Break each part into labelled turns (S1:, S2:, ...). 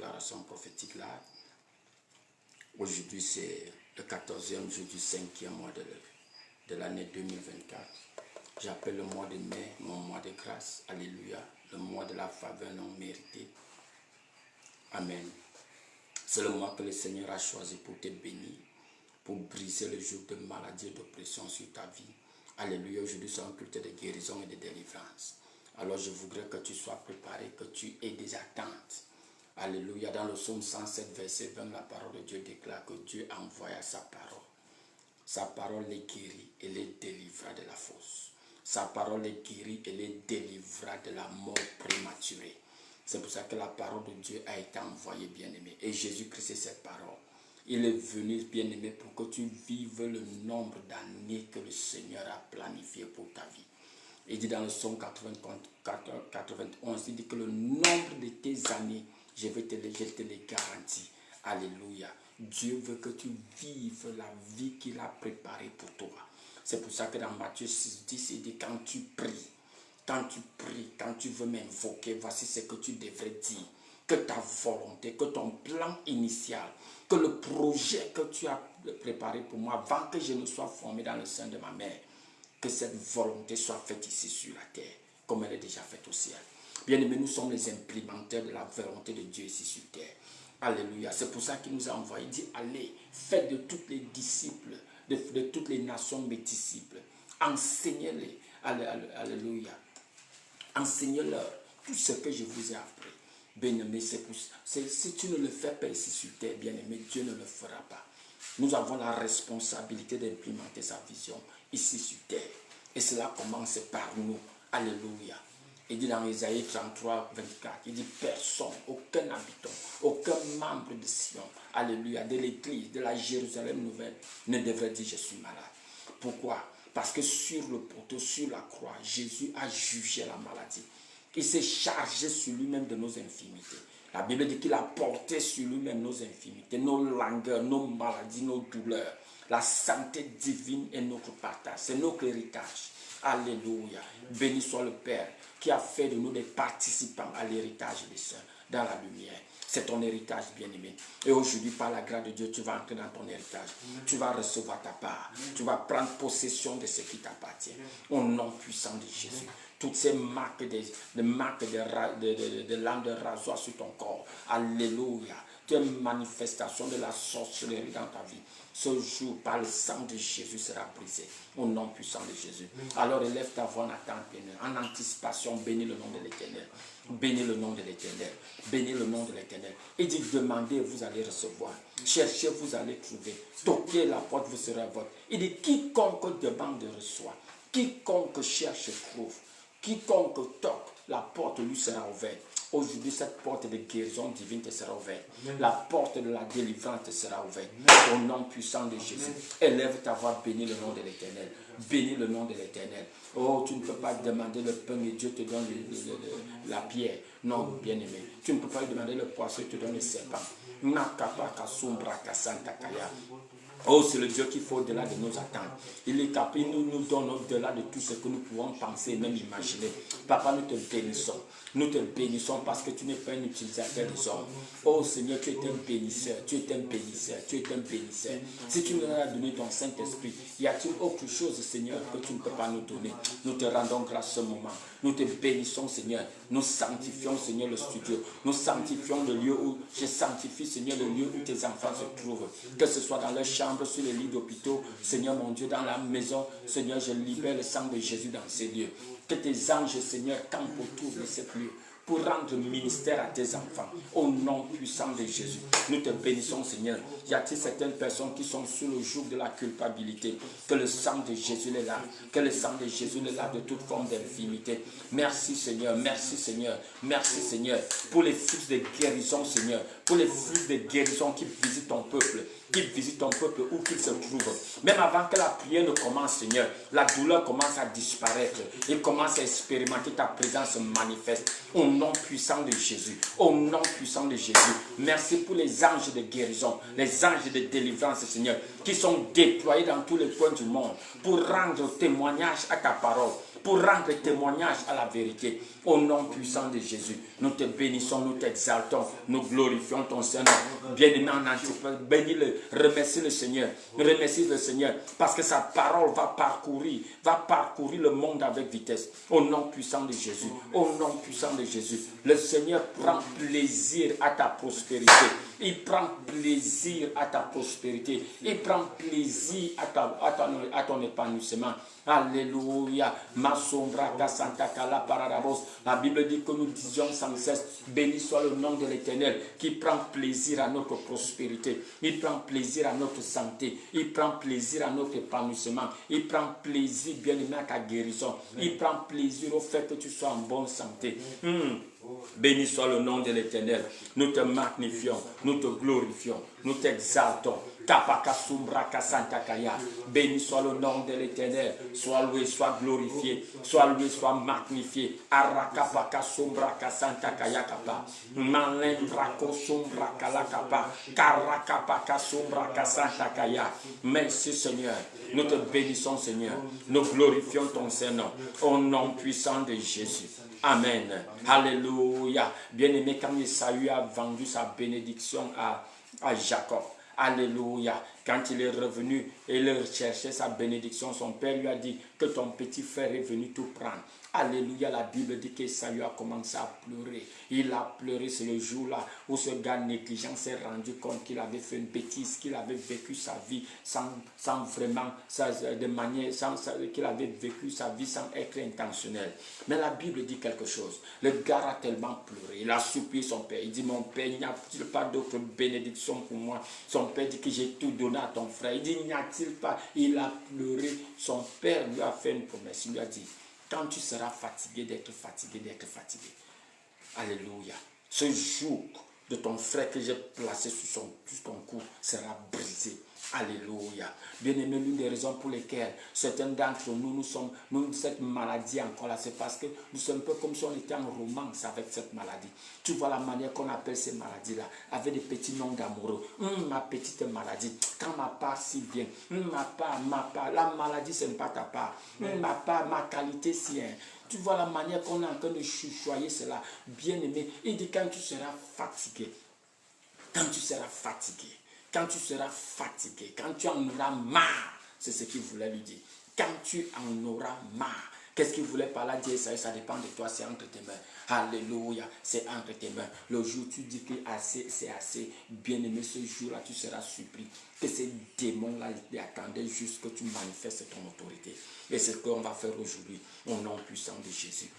S1: déclaration prophétique là. Aujourd'hui, c'est le 14e jour du 5e mois de l'année 2024. J'appelle le mois de mai mon mois de grâce. Alléluia. Le mois de la faveur non méritée. Amen. C'est le mois que le Seigneur a choisi pour te bénir, pour briser le joug de maladie et d'oppression sur ta vie. Alléluia. Aujourd'hui, c'est un culte de guérison et de délivrance. Alors, je voudrais que tu sois préparé, que tu aies des attentes. Alléluia. Dans le psaume 107, verset 20, la parole de Dieu déclare que Dieu envoya sa parole. Sa parole les guérit et les délivra de la fosse. Sa parole les guérit et les délivra de la mort prématurée. C'est pour ça que la parole de Dieu a été envoyée, bien-aimé. Et Jésus-Christ est cette parole. Il est venu, bien-aimé, pour que tu vives le nombre d'années que le Seigneur a planifié pour ta vie. Il dit dans le psaume 91, il dit que le nombre de tes années, je te les garantis. Alléluia. Dieu veut que tu vives la vie qu'il a préparée pour toi. C'est pour ça que dans Matthieu 6, 10, il dit quand tu pries, quand tu veux m'invoquer, voici ce que tu devrais dire. Que ta volonté, que ton plan initial, que le projet que tu as préparé pour moi avant que je ne sois formé dans le sein de ma mère, que cette volonté soit faite ici sur la terre, comme elle est déjà faite au ciel. Bien aimé, nous sommes les implémentaires de la volonté de Dieu ici sur terre. Alléluia. C'est pour ça qu'il nous a envoyé. Il dit, allez, faites de toutes les disciples, de toutes les nations mes disciples. Enseignez-les. Alléluia. Enseignez-leur tout ce que je vous ai appris. Bien-aimé, si tu ne le fais pas ici sur terre, bien-aimé, Dieu ne le fera pas. Nous avons la responsabilité d'implémenter sa vision ici sur terre. Et cela commence par nous. Alléluia. Il dit dans Isaïe 33, 24, il dit personne, aucun habitant, aucun membre de Sion, alléluia, de l'église, de la Jérusalem nouvelle, ne devrait dire je suis malade. Pourquoi? Parce que sur le poteau, sur la croix, Jésus a jugé la maladie. Il s'est chargé sur lui-même de nos infirmités. La Bible dit qu'il a porté sur lui-même nos infirmités, nos langueurs, nos maladies, nos douleurs. La santé divine est notre partage, c'est notre héritage. Alléluia. Béni soit le Père qui a fait de nous des participants à l'héritage des saints dans la lumière. C'est ton héritage, bien-aimé. Et aujourd'hui, par la grâce de Dieu, tu vas entrer dans ton héritage. Tu vas recevoir ta part. Tu vas prendre possession de ce qui t'appartient. Au nom puissant de Jésus. Toutes ces marques de lames de rasoir sur ton corps. Alléluia. Toutes les manifestations de la sorcellerie dans ta vie. Ce jour, par le sang de Jésus, sera brisé. Au nom puissant de Jésus. Alors élève ta voix en attente, en anticipation, bénis le nom de l'Éternel. Bénis le nom de l'Éternel. Bénis le nom de l'Éternel. Il dit, demandez, vous allez recevoir. Cherchez, vous allez trouver. Toquez, la porte vous sera votre. Il dit, quiconque demande reçoit. Quiconque cherche trouve. Quiconque toque, la porte lui sera ouverte. Aujourd'hui, cette porte de guérison divine te sera ouverte. La porte de la délivrance te sera ouverte. Au nom puissant de Jésus. Élève ta voix, bénis le nom de l'Éternel. Bénis le nom de l'Éternel. Oh, tu ne peux pas demander le pain et Dieu te donne la pierre. Non, bien-aimé. Tu ne peux pas lui demander le poisson et te donne le serpent. Oh, c'est le Dieu qui fait au-delà de nos attentes. Il est capable, il nous donne au-delà de tout ce que nous pouvons penser et même imaginer. Papa, nous te bénissons. Nous te bénissons parce que tu n'es pas un utilisateur des hommes. Oh Seigneur, tu es un bénisseur, tu es un bénisseur, tu es un bénisseur. Si tu nous as donné ton Saint-Esprit, y a-t-il autre chose, Seigneur, que tu ne peux pas nous donner? Nous te rendons grâce ce moment. Nous te bénissons, Seigneur. Nous sanctifions, Seigneur, le studio. Nous sanctifions le lieu où, je sanctifie, Seigneur, le lieu où tes enfants se trouvent. Que ce soit dans leur chambre, sur les lits d'hôpitaux, Seigneur mon Dieu, dans la maison, Seigneur, je libère le sang de Jésus dans ces lieux. Que tes anges, Seigneur, campent autour de ces lieux pour rendre ministère à tes enfants. Au nom puissant de Jésus, nous te bénissons, Seigneur. Y a-t-il certaines personnes qui sont sous le joug de la culpabilité? Que le sang de Jésus les lave. Que le sang de Jésus les lave de toute forme d'infimité. Merci, Seigneur. Merci, Seigneur. Merci, Seigneur. Pour les flux de guérison, Seigneur. Pour les flux de guérison qui visitent ton peuple. Qui visitent ton peuple où qu'il se trouve. Même avant que la prière ne commence, Seigneur, la douleur commence à disparaître. Et commence à expérimenter ta présence manifeste. Au nom puissant de Jésus. Au nom puissant de Jésus. Merci pour les anges de guérison, les anges de délivrance, Seigneur, qui sont déployés dans tous les coins du monde pour rendre témoignage à ta parole, pour rendre témoignage à la vérité. Au nom puissant de Jésus, nous te bénissons, nous t'exaltons, nous glorifions ton Seigneur. Bien-aimé en antipode, bénis-le, remercie le Seigneur, parce que sa parole va parcourir le monde avec vitesse. Au nom puissant de Jésus, au nom puissant de Jésus, le Seigneur prend plaisir à ta prospérité. Il prend plaisir à ta prospérité. Il prend plaisir à ton épanouissement. Alléluia. La Bible dit que nous disions sans cesse, béni soit le nom de l'Éternel, qui prend plaisir à notre prospérité. Il prend plaisir à notre santé. Il prend plaisir à notre épanouissement. Il prend plaisir, bien aimé, à ta guérison. Il prend plaisir au fait que tu sois en bonne santé. Béni soit le nom de l'Éternel. Nous te magnifions, nous te glorifions, nous t'exaltons. Béni soit le nom de l'Éternel. Sois loué, sois glorifié, sois loué, sois magnifié. Merci Seigneur. Nous te bénissons Seigneur. Nous glorifions ton Saint-Nom. Au nom puissant de Jésus. Amen. Alléluia. Bien-aimé, quand Esaü a vendu sa bénédiction à Jacob, alléluia. Quand il est revenu et il cherchait sa bénédiction, son père lui a dit que ton petit frère est venu tout prendre. Alléluia, la Bible dit qu'Esaü a commencé à pleurer. Il a pleuré, c'est le jour-là où ce gars négligent s'est rendu compte qu'il avait fait une bêtise, qu'il avait vécu sa vie sans vraiment, qu'il avait vécu sa vie sans être intentionnel. Mais la Bible dit quelque chose. Le gars a tellement pleuré, il a supplié son père. Il dit, mon père, il n'y a-t-il pas d'autre bénédiction pour moi? Son père dit que j'ai tout donné à ton frère. Il dit, n'y a-t-il pas? Il a pleuré. Son père lui a fait une promesse. Il lui a dit, quand tu seras fatigué d'être fatigué, alléluia, ce joug de ton frère que j'ai placé sur ton cou sera brisé. Alléluia. Bien-aimé, l'une des raisons pour lesquelles certains d'entre nous sommes cette maladie encore là, c'est parce que nous sommes un peu comme si on était en romance avec cette maladie. Tu vois la manière qu'on appelle ces maladies-là, avec des petits noms d'amoureux. Ma petite maladie, quand ma part si bien, ma part, la maladie ce n'est pas ta part, ma part, ma qualité si bien. Tu vois la manière qu'on est en train de chuchoyer cela. Bien-aimé, il dit quand tu seras fatigué, quand tu seras fatigué, quand tu en auras marre, c'est ce qu'il voulait lui dire. Quand tu en auras marre, qu'est-ce qu'il voulait par là dire? Ça dépend de toi, c'est entre tes mains. Alléluia, c'est entre tes mains. Le jour où tu dis que assez, c'est assez, bien-aimé, ce jour-là, tu seras surpris que ces démons-là attendaient juste que tu manifestes ton autorité. Et c'est ce qu'on va faire aujourd'hui, au nom puissant de Jésus.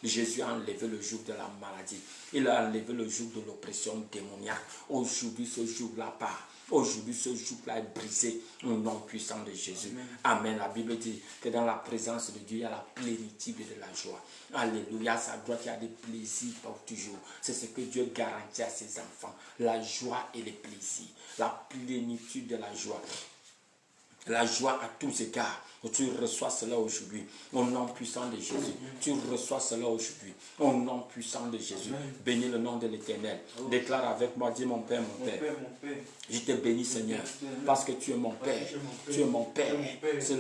S1: Jésus a enlevé le joug de la maladie. Il a enlevé le joug de l'oppression démoniaque. Aujourd'hui, ce joug-là part. Aujourd'hui, ce joug-là est brisé au nom puissant de Jésus. Amen. La Bible dit que dans la présence de Dieu, il y a la plénitude de la joie. Alléluia. Sa droite, il y a des plaisirs pour toujours. C'est ce que Dieu garantit à ses enfants. La joie et les plaisirs. La plénitude de la joie. La joie à tous égards. Tu reçois cela aujourd'hui. Au nom puissant de Jésus. Tu reçois cela aujourd'hui. Au nom puissant de Jésus. Bénis le nom de l'Éternel. Déclare avec moi, dis mon Père, mon Père. Je te bénis Seigneur. Parce que tu es mon Père. Tu es mon Père. C'est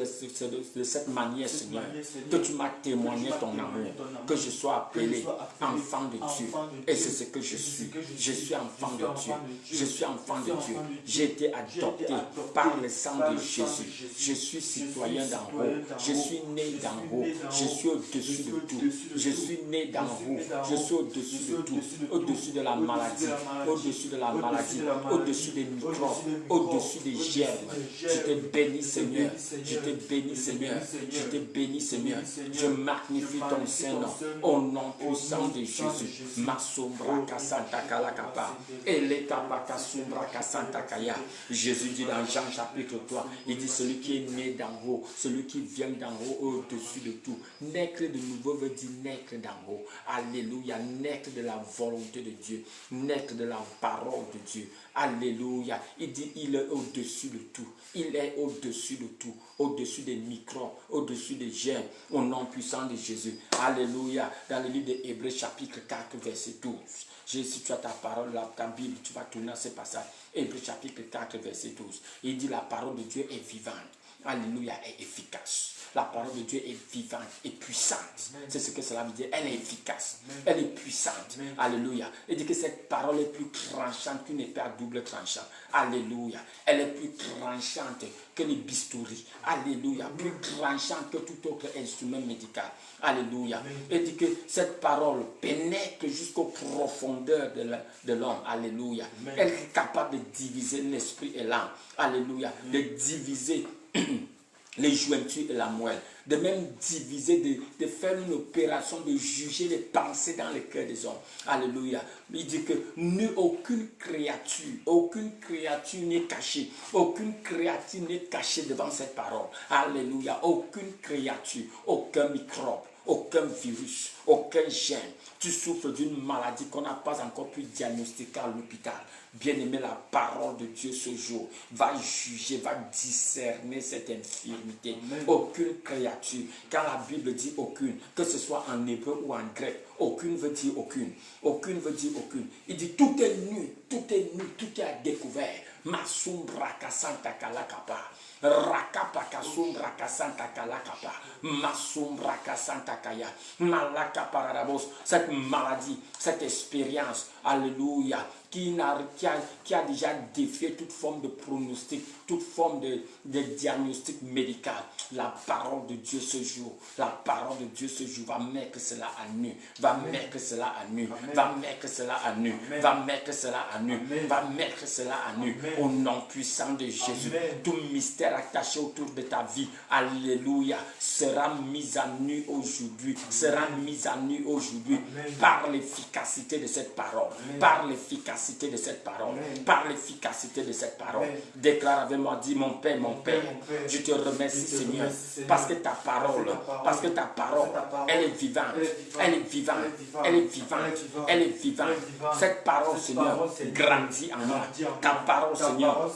S1: de cette manière Seigneur que tu m'as témoigné ton amour. Que je sois appelé enfant de Dieu. Et c'est ce que je suis. Je suis enfant de Dieu. Je suis enfant de Dieu. J'ai été adopté par le sang de Jésus. Je suis citoyen d'en haut. Je suis né d'en haut. Je suis au-dessus de tout. Je suis né d'en haut. Je suis au-dessus de tout. Au-dessus de la maladie. Au-dessus de la maladie. Au-dessus des microbes. Au-dessus des germes. Je te bénis Seigneur. Je te bénis Seigneur. Je te bénis Seigneur. Je magnifie ton Saint-Nom. Au nom puissant de Jésus. Masombra kasanta kalakapa. Eleta bakasombra kasanta kaya. Jésus dit dans Jean chapitre 3. Il dit celui qui est né d'en haut, celui qui vient d'en haut au-dessus de tout. Naître de nouveau veut dire naître d'en haut. Alléluia, naître de la volonté de Dieu, naître de la parole de Dieu. Alléluia, il dit il est au-dessus de tout. Il est au-dessus de tout, au-dessus des microbes, au-dessus des germes, au nom puissant de Jésus. Alléluia, dans le livre de Hébreux chapitre 4 verset 12. Si tu as ta parole, ta Bible, tu vas tourner à ce passage. Hébreux chapitre 4 verset 12. Il dit la parole de Dieu est vivante. Alléluia, est efficace. La parole de Dieu est vivante et puissante. C'est ce que cela veut dire. Elle est efficace. Elle est puissante. Alléluia. Il dit que cette parole est plus tranchante qu'une épée à double tranchant. Alléluia. Elle est plus tranchante que les bistouris. Alléluia. Plus tranchante que tout autre instrument médical. Alléluia. Il dit que cette parole pénètre jusqu'aux profondeurs de l'homme. Alléluia. Elle est capable de diviser l'esprit et l'âme. Alléluia. De diviser les jointures et la moelle, de même diviser, de faire une opération, de juger les pensées dans le cœur des hommes. Alléluia. Il dit que aucune créature n'est cachée. Aucune créature n'est cachée devant cette parole. Alléluia. Aucune créature, aucun microbe, aucun virus, aucun gène. Tu souffres d'une maladie qu'on n'a pas encore pu diagnostiquer à l'hôpital. Bien-aimé, la parole de Dieu ce jour va juger, va discerner cette infirmité. Amen. Aucune créature, quand la Bible dit aucune, que ce soit en hébreu ou en grec, aucune veut dire aucune. Aucune veut dire aucune. Il dit tout est nu, tout est nu, tout est à découvert. Masumbra kasanta kalakapa. Rakapa kasumbra kasanta kalakapa. Masumbra kasanta kaya. Malaka parabos. Cette maladie, cette expérience, alléluia, qui a déjà défié toute forme de pronostic, toute forme de diagnostic médical. La parole de Dieu ce jour, la parole de Dieu ce jour va mettre cela à nu, va mettre cela à nu, va mettre cela à nu, va mettre cela à nu, va mettre cela à nu. Au nom puissant de Jésus, tout mystère attaché autour de ta vie, alléluia, sera mis à nu aujourd'hui, sera mis à nu aujourd'hui par l'efficacité de cette parole, par l'efficacité de cette parole, par l'efficacité de cette parole. Déclare avec moi, dis mon Père, je te remercie Seigneur, parce que ta parole, elle est vivante, elle est vivante, elle est vivante, elle est vivante. Cette parole Seigneur grandit en moi. Ta parole Seigneur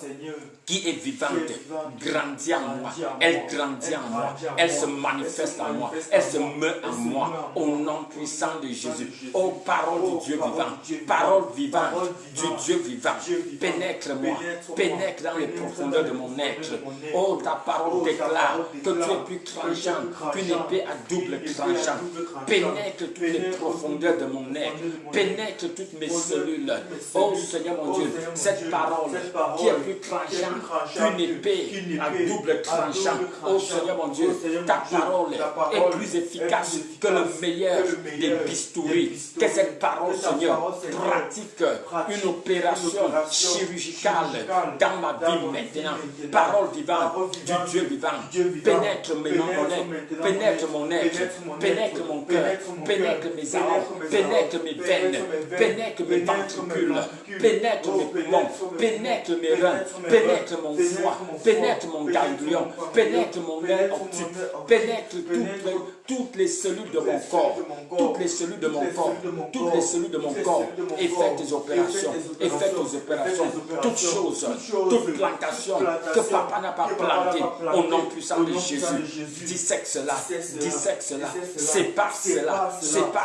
S1: qui est vivante grandit en moi, elle grandit en moi, elle se manifeste en moi, elle se meut en moi, au nom puissant de Jésus. Oh parole du Dieu vivant, parole vivante du Dieu vivant, pénètre-moi, pénètre dans les profondeurs de mon être. Oh, ta parole déclare que tu es plus tranchant qu'une épée à double tranchant. Pénètre toutes les profondeurs de mon être, pénètre toutes mes cellules. Oh Seigneur mon Dieu, cette parole qui est plus tranchante qu'une épée à double tranchant. Oh Seigneur mon Dieu, ta parole est plus efficace que le meilleur des bistouris. Que cette parole, Seigneur, pratique une opération chirurgicale dans ma vie maintenant. Parole vivante du Dieu vivant. Pénètre mon être, pénètre mon être, pénètre mon cœur, pénètre mes armes, pénètre mes veines, pénètre mes ventricules, pénètre mes poumons, pénètre mes reins, pénètre mon foie, pénètre mon ganglion, pénètre mon nerf optique, pénètre toutes les cellules de mon corps, toutes les cellules de mon corps, toutes les cellules de mon corps, et fais tes opérations, et fais tes opérations, toutes choses, toute plantation que papa n'a pas plantée, au nom puissant de Jésus, dissèque cela, sépare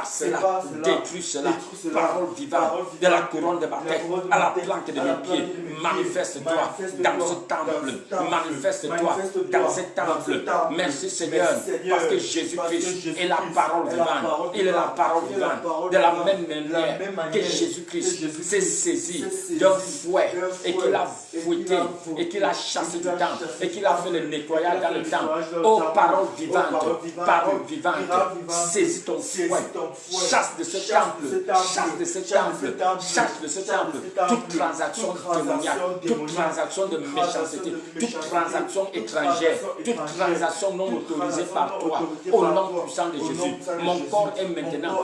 S1: cela, détruis cela, parole vivante, de la couronne de ma tête à la plante de mes pieds, manifeste-toi dans ce temple, manifeste-toi dans ce temple. Merci Seigneur, parce que Jésus-Christ est la parole vivante, il est la parole vivante, de la même manière que Jésus-Christ s'est saisi d'un fouet et qu'il a fouetté et qu'il a chassé du temple et qu'il a fait le nettoyage dans le temple. Oh parole vivante, saisis ton fouet, chasse de ce temple, chasse de ce temple, toute transaction démoniaque, toute transaction de méchanceté, toute transaction étrangère, toute transaction non autorisée par toi, au nom puissant de Jésus. Mon corps est maintenant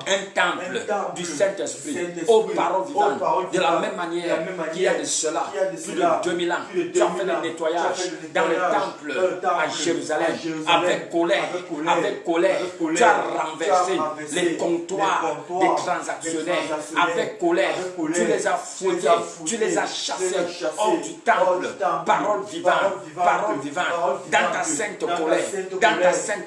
S1: un temple du Saint-Esprit. Oh parole parole vivante. De la même manière qu'il y a de cela, plus de 2000 ans, tu as fait le nettoyage dans le temple à Jérusalem. Avec colère, tu as renversé les comptoirs des transactionnaires. Avec colère, tu les as fouettés, tu les as chassés hors du temple. Parole vivante, dans ta sainte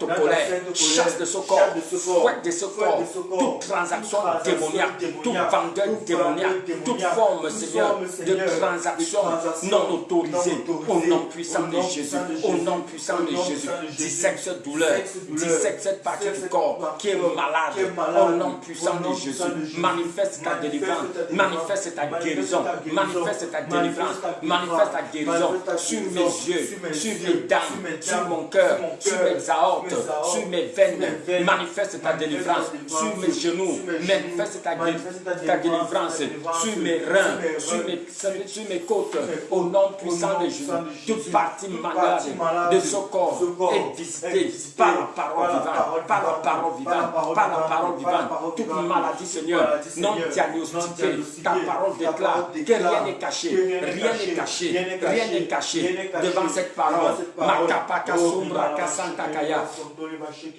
S1: colère, chasse de ce corps, fouette de ce corps, toute transaction démoniaque, tout vendeur démoniaque, toute forme, Seigneur, de transaction non autorisée, au nom puissant de Jésus, au nom puissant de Jésus, dissèque cette douleur, dissèque cette partie du corps qui est malade, au nom puissant de Jésus, manifeste ta délivrance, manifeste ta guérison, manifeste ta délivrance, manifeste ta guérison sur mes yeux, sur mes dents, sur mon cœur, sur mes aortes, sur mes veines, manifeste ta délivrance, sur mes genoux, manifeste ta délivrance, sur mes reins, sur mes côtes, au nom puissant de Jésus. Toute partie malade de ce corps est visitée par la parole vivante, par la parole vivante, par la parole vivante. Toute maladie, Seigneur, non diagnostiquée, ta parole déclare que rien n'est caché, rien n'est caché, rien n'est caché devant cette parole. Makapaka sombra kasanta kaya.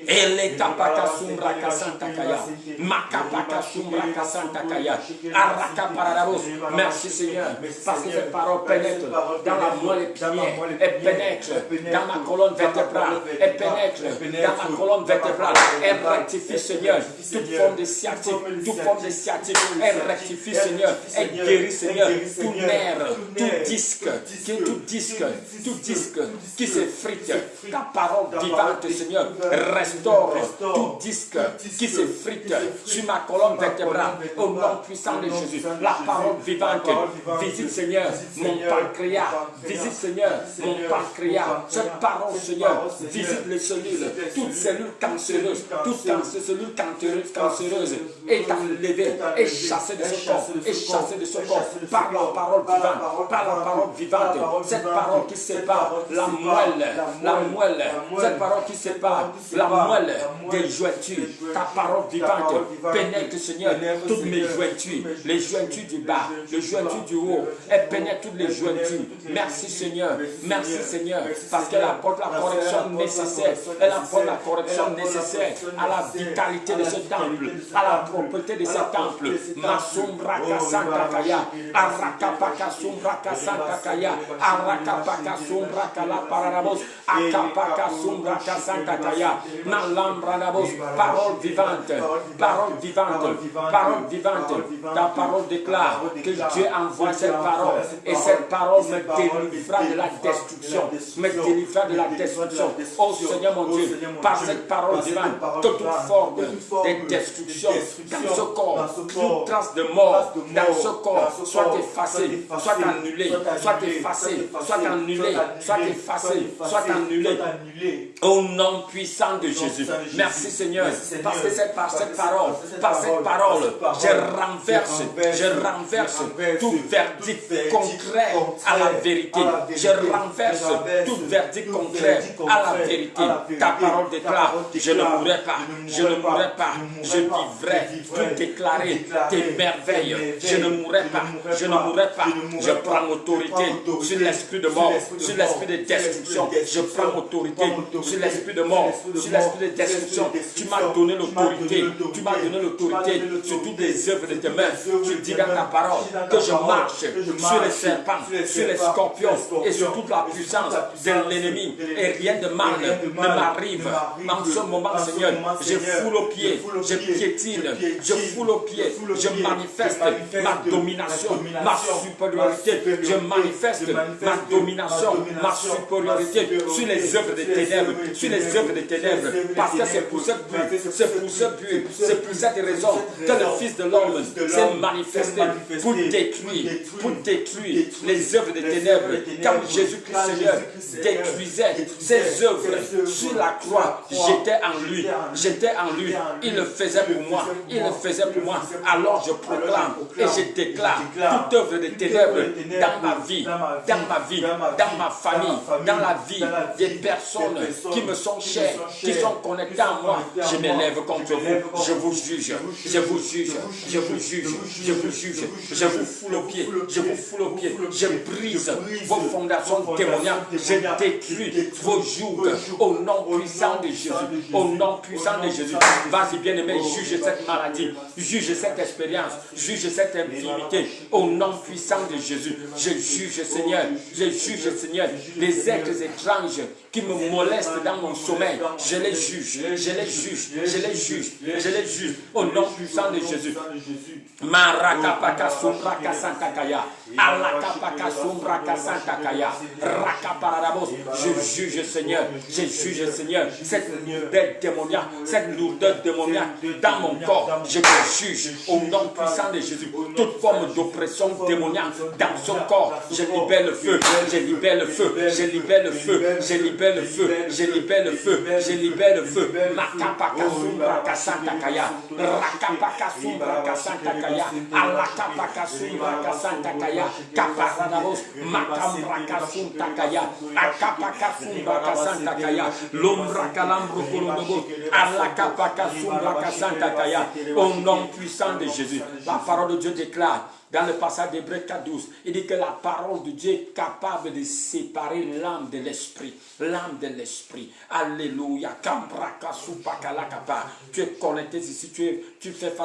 S1: Elle tapaka sombra kasanta kaya. Makapaka sombra kasanta kaya. Araka pararabos. Merci Seigneur, parce que cette parole pénètre dans la moelle épinière, elle pénètre dans ma colonne vertébrale, elle pénètre dans ma colonne vertébrale, elle rectifie Seigneur toute forme de sciatique, elle rectifie Seigneur, elle guérit Seigneur tout nerf, tout disque qui s'effrite. Ta parole vivante Seigneur restaure tout disque qui s'effrite sur ma colonne vertébrale au nom puissant de Jésus. La parole vivante visite Seigneur mon pancréas, visite Seigneur mon pancréas. Cette parole Seigneur visite les cellules, toutes cellules cancéreuses, toutes cellules cancéreuses est enlevée, est chassée de ce corps, par la parole vivante, par la parole vivante. Cette parole qui sépare la moelle, cette parole qui sépare la moelle des jointures. Ta parole vivante pénètre Seigneur toutes mes jointures, les jointures du bas, les jointures du haut, elle pénètre toutes les jointures. Merci Seigneur, parce qu'elle apporte la correction nécessaire, à la vitalité de ce temple, à la propreté de ce temple. Masombra kasanta kaya, arakapaka sombra kasanta kaya, arakapaka sombra kala pararabos, akapaka sombra kasanta kaya, nalambra nabos. Parole vivante. Ta parole déclare que Dieu envoie cette parole et cette parole me délivrera de la destruction, Oh Seigneur mon Dieu, par cette parole divine, que toute forme de destruction dans ce corps, toute trace de mort dans ce corps soit effacée, soit annulée, soit annulée. Au nom puissant de Jésus. Merci Seigneur, parce que c'est par cette parole, je renverse tout verdict contraire à la vérité. Je renverse tout verdict contraire à la vérité. Ta parole déclare, je ne mourrai pas, je vivrai pour déclarer tes merveilles. Je ne mourrai pas, je prends autorité sur l'esprit de mort, sur l'esprit de destruction. Je prends autorité sur l'esprit de mort, sur l'esprit de destruction. Tu m'as donné l'autorité, sur toutes les œuvres de tes mains. Tu dis dans ta parole que je marche sur les serpents, sur les scorpions et sur toute la puissance de l'ennemi, et rien de mal ne m'arrive. En ce moment, Seigneur, je foule aux pieds, je piétine, je foule aux pieds, je manifeste ma domination, ma supériorité, je manifeste ma domination, ma supériorité sur les œuvres des ténèbres, parce que c'est pour cette raison que le Fils de l'homme s'est manifesté pour détruire les œuvres des ténèbres, comme Jésus-Christ Seigneur détruisait ses œuvres sur la croix. J'étais en lui, il le faisait pour moi, alors je proclame et je déclare toute œuvre des ténèbres dans ma vie, dans ma famille, dans la vie des personnes qui me sont chères, qui sont connectées à moi. Je m'élève contre vous, je vous juge, je vous juge, je vous foule aux pieds, je vous foule aux pieds, je brise vos fondations démoniaques, je détruis vos jougs au nom puissant de Jésus, au nom puissant de Jésus. Vas-y bien-aimé, juge cette maladie, juge cette expérience, juge cette infirmité, au nom puissant de Jésus. Je juge, Seigneur, les êtres étranges qui me molestent dans mon sommeil, je les juge, au nom puissant de Jésus. Marakapaka sombraka santakaya, alakapaka sombraka santakaya, rakaparabos. Je juge, Seigneur, cette bête démoniaque, cette lourdeur démoniaque dans mon corps, je te juge au nom puissant de Jésus. Toute forme d'oppression démoniaque dans son corps, je libère le feu, je libère le feu, je libère le feu, je libère le feu, je libère le feu, je libère le feu. Makapaka sombraka santakaya, rakapaka sombraka santakaya, alakapaka sombraka santakaya, kaparadabos, makambraka santakaya, akapaka sombraka santakaya, l'ombraka lambrokolondobo, alakapaka sombraka santakaya. Au nom puissant de Jésus, la parole de Dieu déclare dans le passage d'Hébreux 4:12, il dit que la parole de Dieu est capable de séparer l'âme de l'esprit. L'âme de l'esprit. Alléluia. Tu es connecté ici, tu fais face